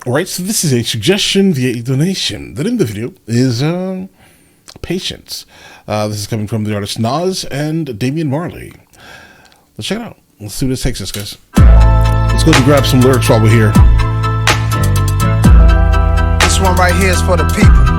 Alright, so this is a suggestion via a donation. The name of the video is Patience. This is coming from the artist Nas and Damian Marley. Let's check it out. Let's see what this takes us, guys. Let's go and grab some lyrics while we're here. This one right here is for the people.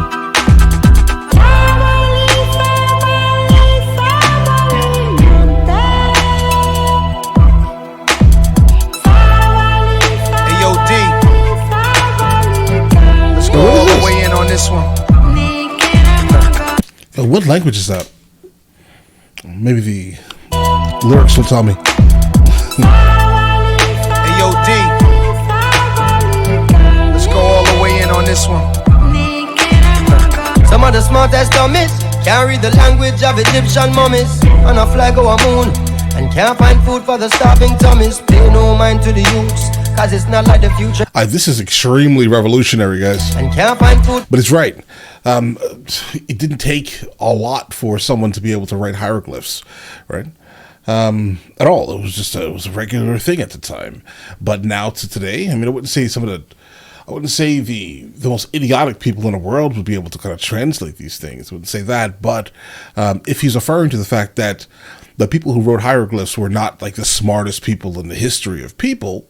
All the way in on this one. What language is that? Maybe the lyrics will tell me. Hey, yo, D. Let's go all the way in on this one. Some of the smartest dummies can't read the language of Egyptian mummies. On a flag or a moon, and can't find food for the starving tummies. Pay no mind to the youths, cause it's not like the future. This is extremely revolutionary, guys. And can't find food. But it's right. It didn't take a lot for someone to be able to write hieroglyphs, right? At all. It was just it was a regular thing at the time. But now to today, I mean, I wouldn't say the most idiotic people in the world would be able to kind of translate these things. I wouldn't say that. But if he's referring to the fact that the people who wrote hieroglyphs were not like the smartest people in the history of people,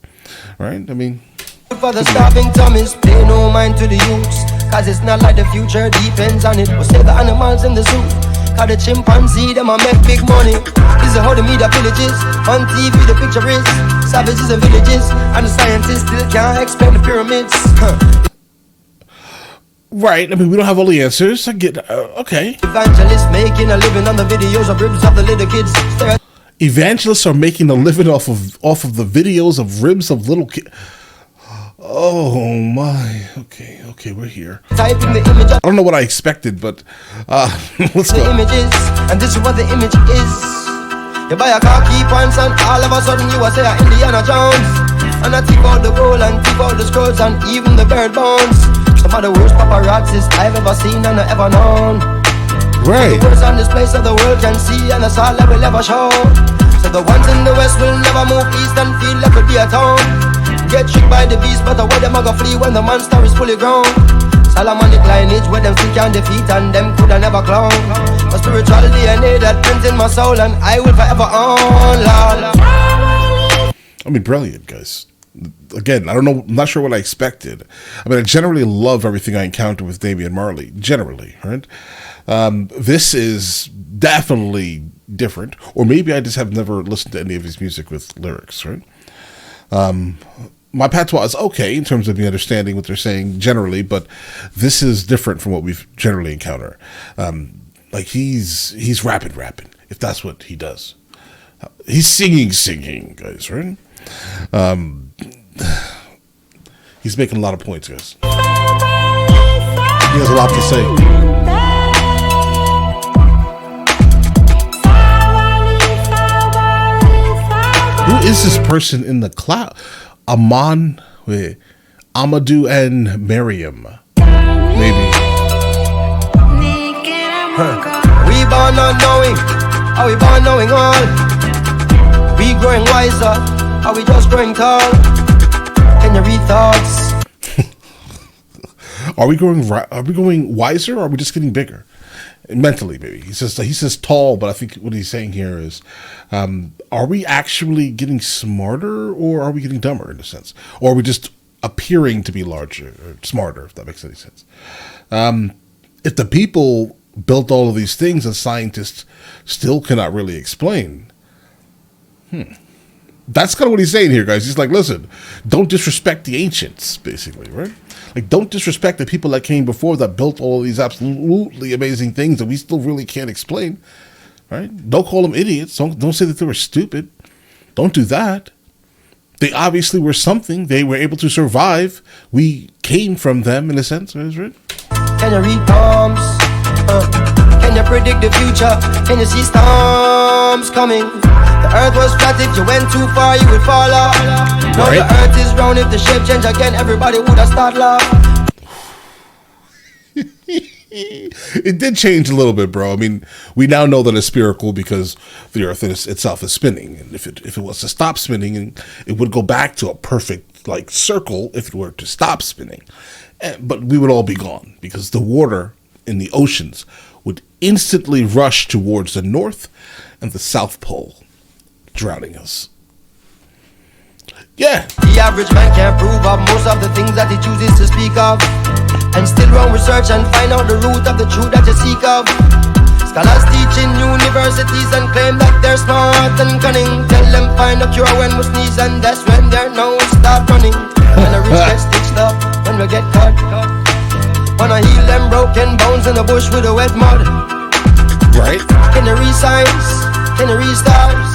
right? I mean, for the starving tummies, pay no mind to the youths, cause it's not like the future depends on it. We'll save the animals in the zoo, cause the chimpanzee, them a make big money. This is how the media villages, on TV the picture is savages and villages, and the scientists still can't explain the pyramids. Right, I mean, we don't have all the answers. I get, okay. Evangelists making a living on the videos of ribs of the little kids. Evangelists are making a living off of the videos of ribs of little kids. Oh my. Okay, we're here. Typing the image. I don't know what I expected, but let's go. The images, and this is what the image is. You buy a car, key points, and all of a sudden you are say Indiana Jones. And I take out the gold and take out the scrolls and even the bird bones. Some of the worst paparazzis I've ever seen and ever known. Right. The worst on this place that the world can see, and that's all that will ever show. So the ones in the west will never move east and feel like a dear town. Get tricked by the beast, but away them a go flee when the monster is fully grown. Solomonic lineage where them still can defeat and them coulda never clown. My spiritual DNA that prints in my soul and I will forever own, Lord. I mean, brilliant, guys. Again, I'm not sure what I expected. I mean, I generally love everything I encounter with Damian Marley, generally, right? This is definitely different, or maybe I just have never listened to any of his music with lyrics, right? My patois is okay in terms of me understanding what they're saying generally, but this is different from what we've generally encountered. Like he's rapping, if that's what he does. He's singing, guys, right? He's making a lot of points, guys. He has a lot to say. Who is this person in the cloud? Amadou and Marriam. Maybe. We born not knowing, are we born knowing all? We growing wiser, are we just growing tall? Can you read thoughts? Are we going wiser, or are we just getting bigger? Mentally, maybe. He says tall, but I think what he's saying here is, are we actually getting smarter, or are we getting dumber in a sense? Or are we just appearing to be larger or smarter, if that makes any sense? If the people built all of these things that scientists still cannot really explain, that's kind of what he's saying here, guys. He's like, listen, don't disrespect the ancients, basically, right? Like, don't disrespect the people that came before that built all of these absolutely amazing things that we still really can't explain, right? Don't call them idiots. Don't say that they were stupid. Don't do that. They obviously were something. They were able to survive. We came from them, in a sense, right? Can you read palms? Can you predict the future? Can you see storms coming? The earth was flat, if you went too far, you would fall off. Now the earth is round, if the shape change again, everybody would have started laughing. It did change a little bit, bro. I mean, we now know that it's spherical because the earth itself is spinning. And if it was to stop spinning, it would go back to a perfect like circle if it were to stop spinning. But we would all be gone because the water in the oceans would instantly rush towards the North and the South Pole, drowning us. Yeah. The average man can't prove of most of the things that he chooses to speak of, and still run research and find out the root of the truth that you seek of. Scholars teach in universities and claim that they're smart and cunning. Tell them find a cure when we sneeze, and that's when their nose start running. When the rich get stitched up, when we get cut. Wanna heal them broken bones in the bush with the wet mud. Right? Can you read science? Can you read stars?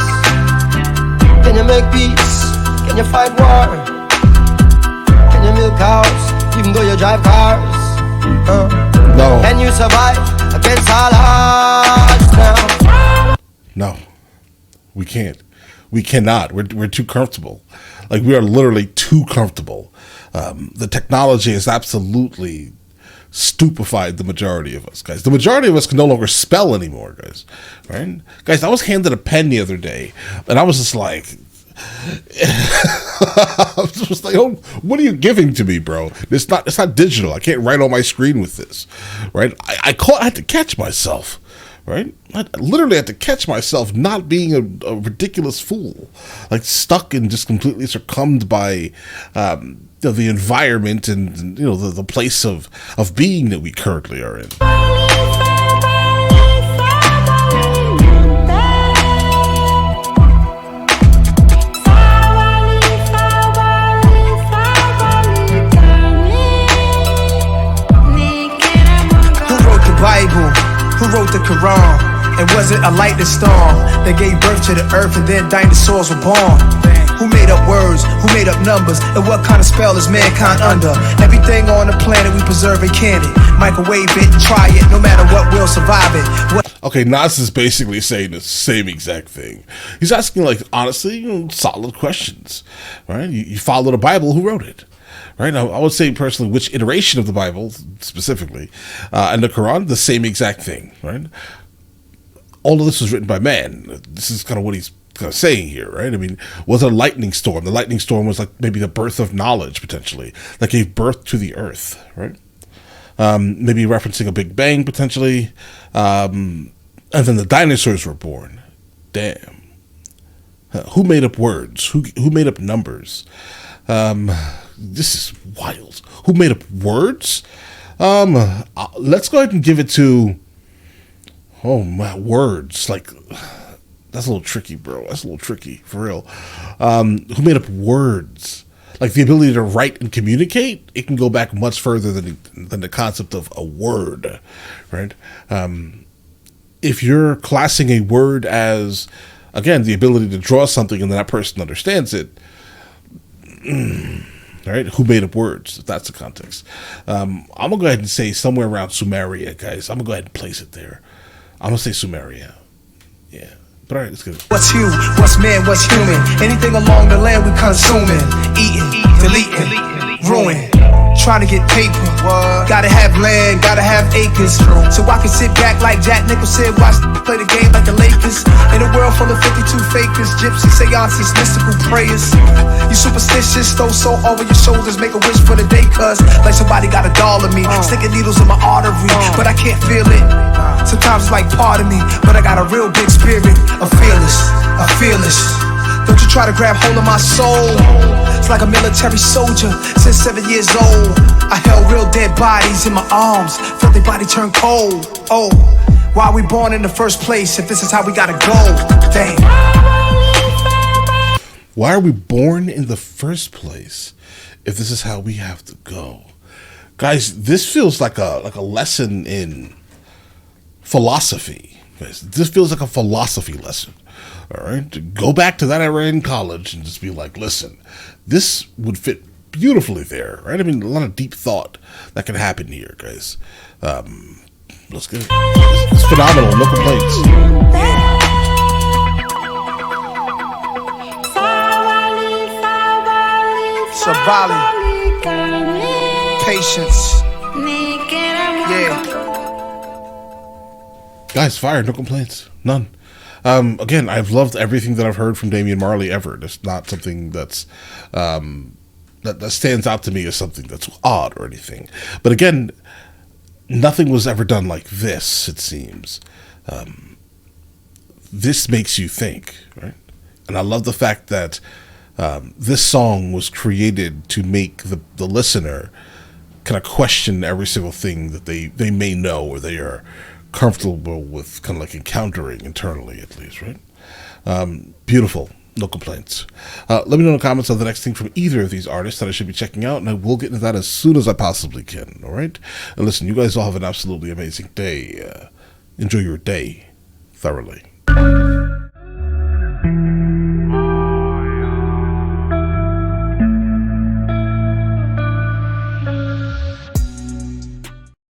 Can you make peace? Can you fight war? Can you milk cows even though you drive cars? No. Can you survive against all odds now? No. We can't. We cannot. We're too comfortable. Like, we are literally too comfortable. The technology has absolutely stupefied the majority of us, guys. The majority of us can no longer spell anymore, guys. Right? Guys, I was handed a pen the other day, and I was just like, I was just like, oh, what are you giving to me, bro? It's not digital. I can't write on my screen with this, right? I had to catch myself, right? I literally had to catch myself not being a ridiculous fool, like stuck and just completely succumbed by the environment and the place of being that we currently are in. Bible, who wrote the Quran? And was it a lightning storm that gave birth to the earth and then dinosaurs were born? Who made up words? Who made up numbers? And what kind of spell is mankind under? Everything on the planet we preserve and can it. Microwave it, try it, no matter what, we'll survive it. Okay, Nas is basically saying the same exact thing. He's asking, like, honestly, solid questions, right? You follow the Bible, who wrote it? Right now, I would say personally, which iteration of the Bible specifically, and the Quran, the same exact thing, right? All of this was written by man. This is kind of what he's kind of saying here, right? I mean, was it a lightning storm? The lightning storm was like maybe the birth of knowledge, potentially, that gave birth to the earth, right? Maybe referencing a Big Bang, potentially, and then the dinosaurs were born. Damn. Who made up words? Who made up numbers? This is wild. Who made up words? Let's go ahead and give it to, oh my, words. Like, that's a little tricky, bro. That's a little tricky, for real. Who made up words? Like, the ability to write and communicate, it can go back much further than the concept of a word, right? If you're classing a word as, again, the ability to draw something and then that person understands it, right? Who made up words, if that's the context. I'm going to go ahead and say somewhere around Sumeria, guys. I'm going to go ahead and place it there. I'm going to say Sumeria. Yeah. But all right, let's get it. What's you? What's man? What's human? Anything along the land we consuming, eating, deleting, ruin. Trying to get paper, gotta have land, gotta have acres. So I can sit back like Jack Nicholson, watch play the game like the Lakers. In a world full of 52 fakers, gypsy seances, mystical prayers. You superstitious, throw salt over your shoulders, make a wish for the day, cuz like somebody got a doll of me, sticking needles in my artery, but I can't feel it. Sometimes it's like part of me, but I got a real big spirit, a fearless. Don't you try to grab hold of my soul. It's like a military soldier since 7 years old. I held real dead bodies in my arms, felt their body turn cold. Oh, why are we born in the first place if this is how we gotta go? Damn. Why are we born in the first place if this is how we have to go? Guys, this feels like a lesson in philosophy. Guys, this feels like a philosophy lesson. All right, go back to that era in college and just be like, listen, this would fit beautifully there, right? I mean, a lot of deep thought that can happen here, guys. Let's get it. It's phenomenal. No complaints. Sabali, patience. Yeah. Guys, fire. No complaints. None. Again, I've loved everything that I've heard from Damian Marley ever. It's not something that's that stands out to me as something that's odd or anything. But again, nothing was ever done like this, it seems. This makes you think, right? And I love the fact that this song was created to make the listener kind of question every single thing that they may know or they are comfortable with kind of like encountering internally, at least, right? Beautiful. No complaints. Let me know in the comments of the next thing from either of these artists that I should be checking out, and I will get into that as soon as I possibly can, all right? And listen, you guys all have an absolutely amazing day. Enjoy your day thoroughly.